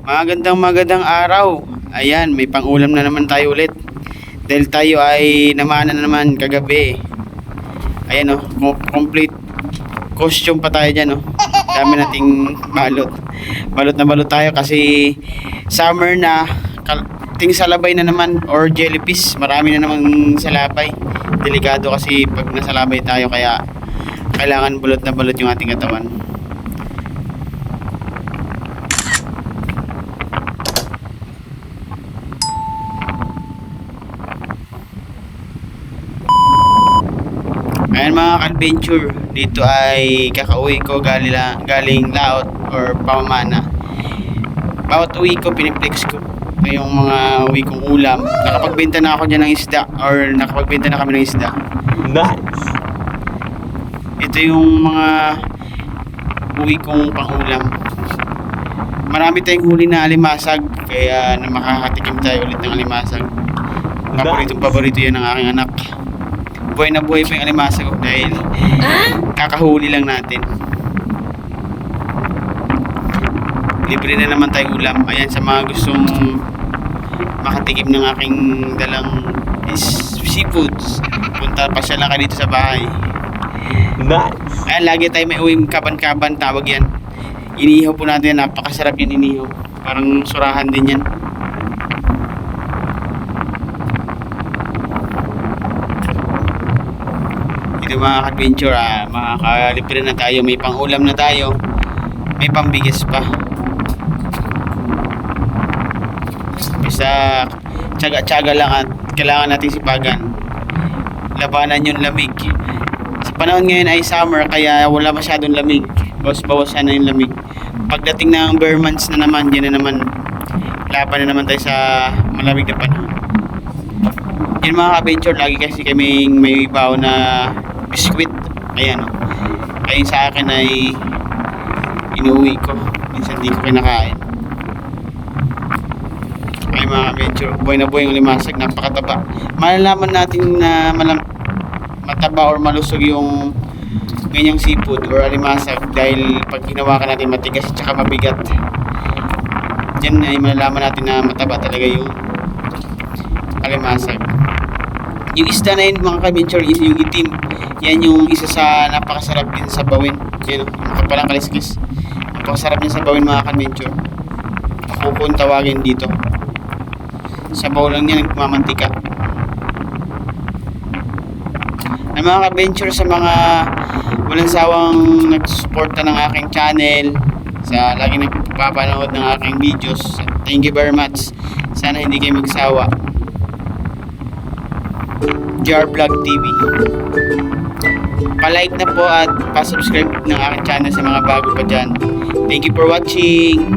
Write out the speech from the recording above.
Magandang araw. Ayan, may pang-ulam na naman tayo ulit. Dahil tayo ay namana na naman kagabi. Ayan complete costume pa tayo dyan Dami nating balot. Balot na balot tayo kasi summer na. Ting salabay na naman or jellyfish. Marami na naman salabay. Delikado kasi pag nasalabay tayo kaya kailangan balot na balot yung ating katawan. Ayan mga ka-adventure, dito ay kakauwi ko galing laot or pamamana. Bawat uwi ko, piniplex ko yung mga uwi kong ulam. Nakapagbenta na ako dyan ng isda or nakapagbenta na kami ng isda. Nice! Ito yung mga uwi kong pang-ulam. Marami tayong huli na alimasag, kaya na makakatikim tayo ulit ng alimasag. Paborito yan ng aking anak. Buhay na buhay pa yung alimasag dahil kakahuli lang natin. Libre na naman tayong ulam. Ayan, sa mga gustong makatikim ng aking dalang seafoods, punta pa siya lang dito sa bahay. Nice! Ayan, lagi tayo may uwing kaban-kaban, tawag yan. Inihaw po natin, napakasarap yan inihaw. Parang surahan din yan. Ito mga ka-adventure, makakalibre na tayo, may pang-ulam na tayo, may pambigas pa. Bisa tsaga-tsaga lang at kailangan natin sipagan. Labanan yung lamig. Sa panahon ngayon ay summer kaya wala masyadong lamig. Bawas-bawasan na yung lamig. Pagdating ng bare months na naman, yan na naman, laban na naman tayo sa malamig na panahon. Yun mga ka-adventure, lagi kasi kaming may bawo na biskwit. Ayan Kaya sa akin ay inuwi ko. Minsan di ko kinakain. Ay mga ka-adventure, buhay na buhay yung limasag, napakataba. Malalaman natin na mataba or malusog yung ganyang seafood or alimasag dahil pag hinawakan natin matigas at saka mabigat. Diyan ay malalaman natin na mataba talaga yung alimasag. Yung isda na yun mga ka-adventure, yung itim, yan yung isa sa napakasarap din sa bawin. Yan palang kaliskis. Napakasarap din sa bawin mga ka-adventure. Ako kung tawagin dito. Sabaw lang yan, nagmamantika. Ay mga ka-adventure, sa mga walang sawang nagsusuporta ng aking channel, sa lagi nagpapanood ng aking videos, thank you very much. Sana hindi kayo magsawa. JR Vlog TV, palike na po at pasubscribe ng aking channel sa mga bago pa dyan. Thank you for watching.